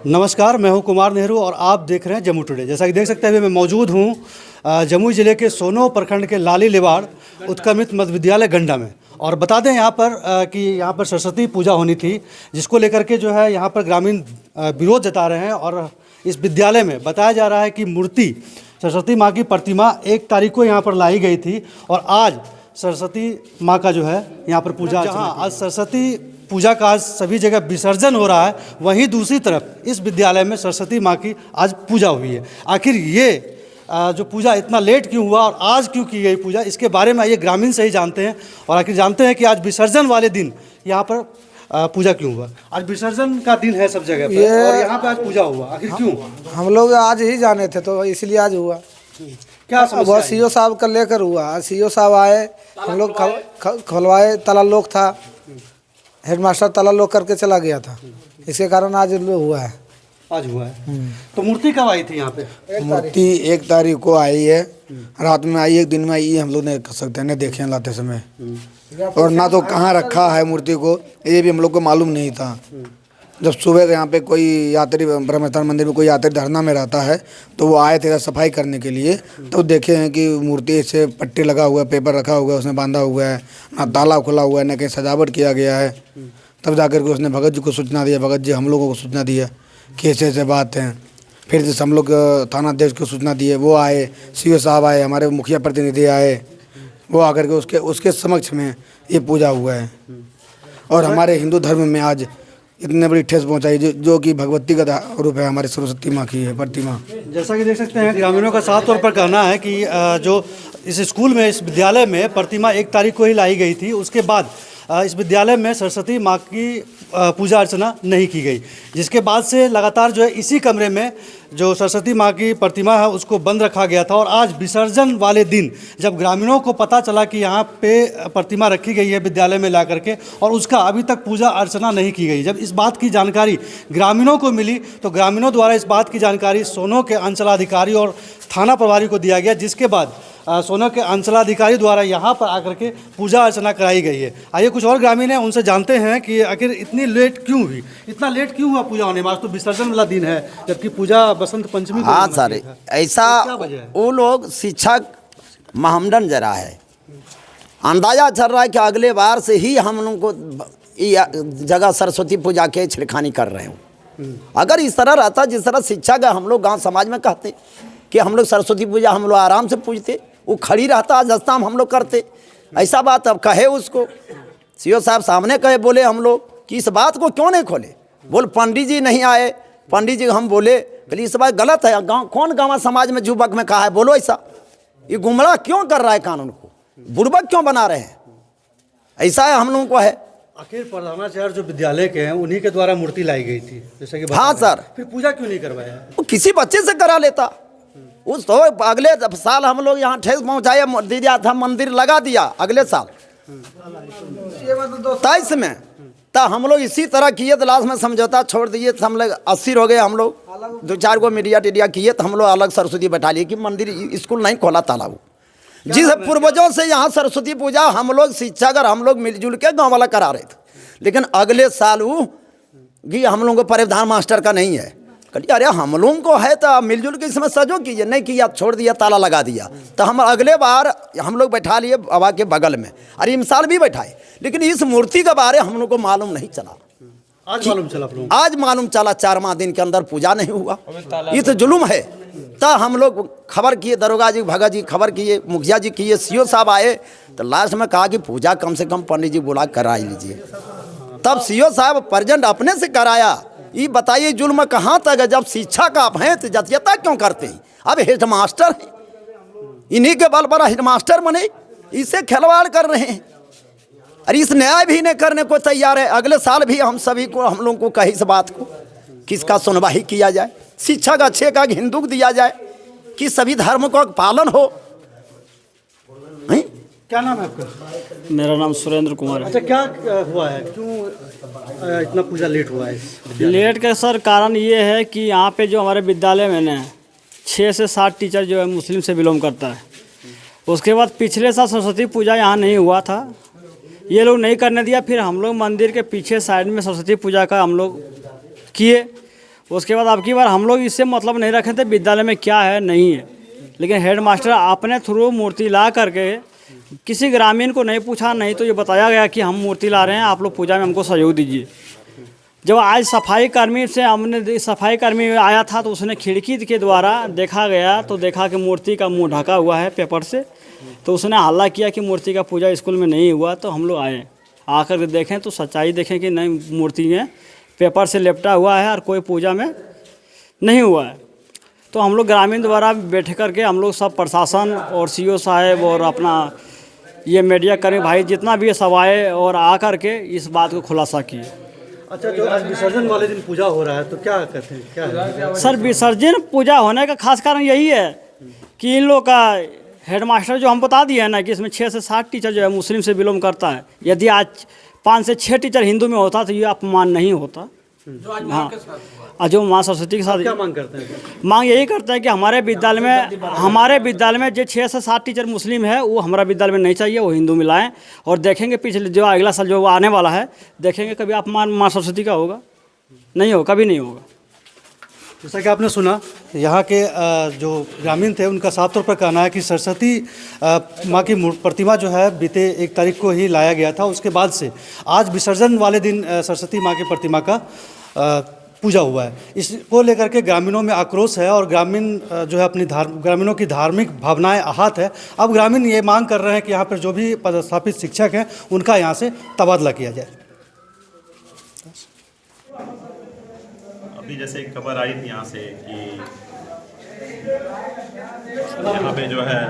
नमस्कार, मैं हूं कुमार नेहरू और आप देख रहे हैं जम्मू टुडे। जैसा कि देख सकते हैं अभी मैं मौजूद हूं जमुई ज़िले के सोनो प्रखंड के लाली लिवाड़ उत्क्रमित मध्य विद्यालय गंडा में। और बता दें यहाँ पर कि यहाँ पर सरस्वती पूजा होनी थी, जिसको लेकर के जो है यहाँ पर ग्रामीण विरोध जता रहे हैं। और इस विद्यालय में बताया जा रहा है कि मूर्ति सरस्वती माँ की प्रतिमा 1 तारीख को यहाँ पर लाई गई थी और आज सरस्वती माँ का जो है यहाँ पर पूजा, जहाँ आज सरस्वती पूजा का आज सभी जगह विसर्जन हो रहा है, वहीं दूसरी तरफ इस विद्यालय में सरस्वती माँ की आज पूजा हुई है। आखिर ये जो पूजा इतना लेट क्यों हुआ और आज क्यों की गई पूजा, इसके बारे में आइए ग्रामीण से ही जानते हैं। और आखिर जानते हैं कि आज विसर्जन वाले दिन यहाँ पर पूजा क्यों हुआ। आज विसर्जन का दिन है सब जगह पर और यहाँ पर आज पूजा हुआ, आखिर क्यों? हम लोग आज ही जाने थे तो इसलिए आज हुआ। क्या समस्या? वो सीओ साहब का लेकर हुआ। आज सीओ साहब आए, हम लोग खुलवाए, ताला लोक था, हेडमास्टर ताला लोक करके चला गया था, इसके कारण आज हुआ है। आज हुआ है। तो मूर्ति कब आई थी यहाँ पे? मूर्ति 1 तारीख को आई है, रात में आई, 1 दिन में आई, हम लोग नहीं कर सकते, नहीं देखे लाते समय, और ना तो कहाँ रखा है मूर्ति को ये भी हम लोग को मालूम नहीं था। जब सुबह यहाँ पे कोई यात्री ब्रह्मस्थान मंदिर में कोई यात्री धरना में रहता है तो वो आए थे सफाई करने के लिए, तो देखे हैं कि मूर्ति से पट्टी लगा हुआ है, पेपर रखा हुआ है, उसने बांधा हुआ है, ना ताला खुला हुआ है, ना कहीं सजावट किया गया है। तब जाकर के उसने भगत जी को सूचना दिया, भगत जी हम लोगों को सूचना दिया कि ऐसे बात है। फिर जैसे हम लोग थाना अध्यक्ष को सूचना दिए, वो आए, सीओ साहब आए, हमारे मुखिया प्रतिनिधि आए, वो आकर के उसके समक्ष में ये पूजा हुआ है। और हमारे हिंदू धर्म में आज इतने बड़ी ठेस पहुंचाई जो कि भगवती का रूप है, हमारी सरस्वती माँ की है प्रतिमा। जैसा कि देख सकते हैं ग्रामीणों का साफ तौर पर कहना है कि जो इस स्कूल में, इस विद्यालय में प्रतिमा 1 तारीख को ही लाई गई थी, उसके बाद इस विद्यालय में सरस्वती माँ की पूजा अर्चना नहीं की गई, जिसके बाद से लगातार जो है इसी कमरे में जो सरस्वती माँ की प्रतिमा है उसको बंद रखा गया था। और आज विसर्जन वाले दिन जब ग्रामीणों को पता चला कि यहाँ पे प्रतिमा रखी गई है विद्यालय में ला करके और उसका अभी तक पूजा अर्चना नहीं की गई, जब इस बात की जानकारी ग्रामीणों को मिली तो ग्रामीणों द्वारा इस बात की जानकारी सोनो के अंचलाधिकारी और थाना प्रभारी को दिया गया, जिसके बाद सोनो के अंचलाधिकारी द्वारा यहाँ पर आकर के पूजा अर्चना कराई गई है। आइए कुछ और ग्रामीण हैं, उनसे जानते हैं कि आखिर इतनी लेट क्यों हुई, इतना लेट क्यों हुआ पूजा होने में। आज तो विसर्जन वाला दिन है, जबकि पूजा बसंत पंचमी को। हाँ सर, ऐसा वो लोग शिक्षक महामंडन जरा है, अंदाजा चल रहा है कि अगले बार से ही हम लोग को जगह सरस्वती पूजा के छिड़खानी कर रहे हो। अगर इस तरह रहता जिस तरह शिक्षक हम लोग गांव समाज में कहते कि हम लोग सरस्वती पूजा हम लोग आराम से पूजते, वो खड़ी रहता, आज दस्ताम हम लोग करते, ऐसा बात अब कहे उसको। सीओ साहब सामने कहे, बोले हम लोग कि इस बात को क्यों नहीं खोले, बोल पंडित जी नहीं आए, पंडित जी हम बोले इस बात गलत है। गाँव कौन गाँव समाज में युवक में कहा है, बोलो ऐसा, ये गुमराह क्यों कर रहा है, कानून को बुड़बक क्यों बना रहे हैं, ऐसा है हम लोगों को है। आखिर प्रधानाचार्य जो विद्यालय के हैं उन्हीं के द्वारा मूर्ति लाई गई थी, जैसे कि हाँ सर, फिर पूजा क्यों नहीं करवाया? वो किसी बच्चे से करा लेता। उस तो अगले साल हम लोग यहाँ ठेस पहुँचाया दिया था, मंदिर लगा दिया अगले साल 23 में, तो हम लोग इसी तरह किए तो लास्ट में समझौता छोड़ दिए, हम लोग 80 हो गए, हम लोग 2-4 को मीडिया टीडिया किए तो हम लोग अलग सरस्वती बैठा लिए कि मंदिर स्कूल नहीं खोला तालाब। जिस पूर्वजों से यहाँ सरस्वती पूजा हम लोग शिक्षक और हम लोग मिलजुल के गाँव वाला करा रहे थे, लेकिन अगले साल वो कि हम लोगों को प्रावधान मास्टर का नहीं है। कहिए अरे हम लोगों को है तो मिलजुल के इसमें सजो कीजिए, नहीं किया छोड़ दिया, ताला लगा दिया। तो हम अगले बार हम लोग बैठा लिए बाबा के बगल में, अरे मिसाल भी बैठाए, लेकिन इस मूर्ति के बारे हम लोग को मालूम नहीं चला। आज मालूम चला? आज मालूम चला, 4वां दिन के अंदर पूजा नहीं हुआ, ये तो जुल्म है। तो हम लोग खबर किए, दरोगा जी भगत जी खबर किए, मुखिया जी किए, सीओ साहब आए, तो लास्ट में कहा कि पूजा कम से कम पंडित जी बुला करा लीजिए। तब सीओ साहब प्रेजेंट अपने से कराया। ये बताइए जुल्म कहाँ तक है, जब शिक्षा का आप हैं तो जतियता क्यों करते हैं? अब हेडमास्टर है, इन्हीं के बल पर हेडमास्टर बने, इसे खिलवाड़ कर रहे हैं। अरे इस न्याय भी नहीं करने को तैयार है। अगले साल भी हम सभी को, हम लोगों को कही इस बात को, किसका सुनवाई किया जाए, शिक्षा का अच्छे का हिंदू को दिया जाए, कि सभी धर्म का पालन हो। नहीं? क्या नाम है आपका? मेरा नाम सुरेंद्र कुमार है। अच्छा, क्या हुआ है, क्यों इतना पूजा लेट हुआ है? लेट का सर कारण ये है कि यहाँ पे जो हमारे विद्यालय में ना 6 से 7 टीचर जो है मुस्लिम से बिलोंग करता है। उसके बाद पिछले साल सरस्वती पूजा यहाँ नहीं हुआ था, ये लोग नहीं करने दिया। फिर हम लोग मंदिर के पीछे साइड में सरस्वती पूजा का हम लोग किए, उसके बाद अब की बार हम लोग इससे मतलब नहीं रखे थे विद्यालय में क्या है नहीं है, लेकिन हेड मास्टर अपने थ्रू मूर्ति ला करके किसी ग्रामीण को नहीं पूछा, नहीं तो ये बताया गया कि हम मूर्ति ला रहे हैं, आप लोग पूजा में हमको सहयोग दीजिए। जब आज सफाई कर्मी से हमने सफाई कर्मी आया था तो उसने खिड़की के द्वारा देखा गया तो देखा कि मूर्ति का मुंह ढका हुआ है पेपर से, तो उसने हल्ला किया कि मूर्ति का पूजा स्कूल में नहीं हुआ। तो हम लोग आए, आकर के देखें तो सच्चाई देखें कि नहीं, मूर्ति में पेपर से लिपटा हुआ है और कोई पूजा में नहीं हुआ है। तो हम लोग ग्रामीण द्वारा बैठ कर के हम लोग सब प्रशासन और सीओ साहब और अपना ये मीडिया कर्मी भाई जितना भी सब आए और आकर के इस बात को खुलासा किए। अच्छा, जो आज विसर्जन वाले दिन पूजा हो रहा है तो क्या कहते हैं, क्या है? सर, विसर्जन पूजा होने का खास कारण यही है कि इन लोग का हेडमास्टर जो हम बता दिए हैं ना कि इसमें 6 से 7 टीचर जो है मुस्लिम से बिलोंग करता है। यदि आज 5 से 6 टीचर हिंदू में होता तो ये अपमान नहीं होता। हाँ, और जो माँ सरस्वती के साथ क्या मांग करते हैं? मांग यही करते हैं कि हमारे विद्यालय में जो 6 से 7 टीचर मुस्लिम है वो हमारा विद्यालय में नहीं चाहिए, वो हिंदू में लाएं। और देखेंगे पिछले जो अगला साल जो आने वाला है, देखेंगे कभी अपमान माँ सरस्वती का होगा नहीं होगा, कभी नहीं होगा। जैसा कि आपने सुना, यहाँ के जो ग्रामीण थे उनका साफ तौर पर कहना है कि सरस्वती माँ की प्रतिमा जो है बीते 1 तारीख को ही लाया गया था। उसके बाद से आज विसर्जन वाले दिन सरस्वती माँ की प्रतिमा का पूजा हुआ है। इसको लेकर के ग्रामीणों में आक्रोश है और ग्रामीण जो है अपनी ग्रामीणों की धार्मिक भावनाएं आहत है। अब ग्रामीण ये मांग कर रहे हैं कि यहाँ पर जो भी पदस्थापित शिक्षक हैं उनका यहाँ से तबादला किया जाए। अभी जैसे एक खबर आई थी यहाँ से कि यहाँ पे जो है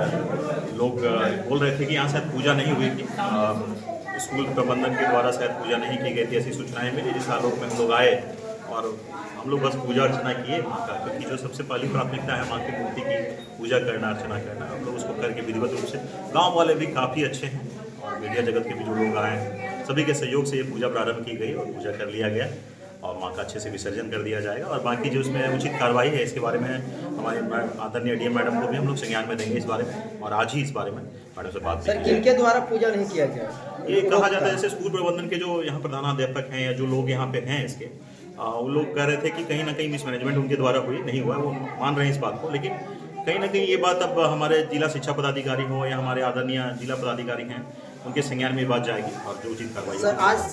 लोग बोल रहे थे कि यहाँ शायद पूजा नहीं हुई थी, स्कूल प्रबंधन के द्वारा शायद पूजा नहीं की गई थी, ऐसी सूचनाएं मिली। जिस आलोक में हम लोग आए और हम लोग बस पूजा अर्चना किए माँ का, क्योंकि जो सबसे पहली प्राथमिकता है माँ की मूर्ति की पूजा करना, अर्चना करना, हम लोग उसको करके विधिवत रूप से। गाँव वाले भी काफ़ी अच्छे हैं और मीडिया जगत के भी जो लोग आए हैं सभी के सहयोग से ये पूजा प्रारंभ की गई और पूजा कर लिया गया और माँ का अच्छे से विसर्जन कर दिया जाएगा। और बाकी जो उसमें उचित कार्रवाई है इसके बारे में हमारे आदरणीय डीएम मैडम को भी हम लोग संज्ञान में देंगे इस बारे में, और आज ही इस बारे में मैडम से बात सर, किनके द्वारा पूजा नहीं किया गया? ये कहा जाता है जैसे स्कूल प्रबंधन के जो यहाँ प्रधानाध्यापक हैं या जो लोग यहाँ पे हैं इसके, वो लोग कह रहे थे कि कहीं ना कहीं मिसमैनेजमेंट उनके द्वारा हुई, नहीं हुआ, वो मान रहे हैं इस बात को। लेकिन कहीं ना कहीं ये बात अब हमारे जिला शिक्षा पदाधिकारी हो या हमारे आदरणीय जिला पदाधिकारी हैं उनके संज्ञान में बात जाएगी और जो उचित कार्रवाई सर आज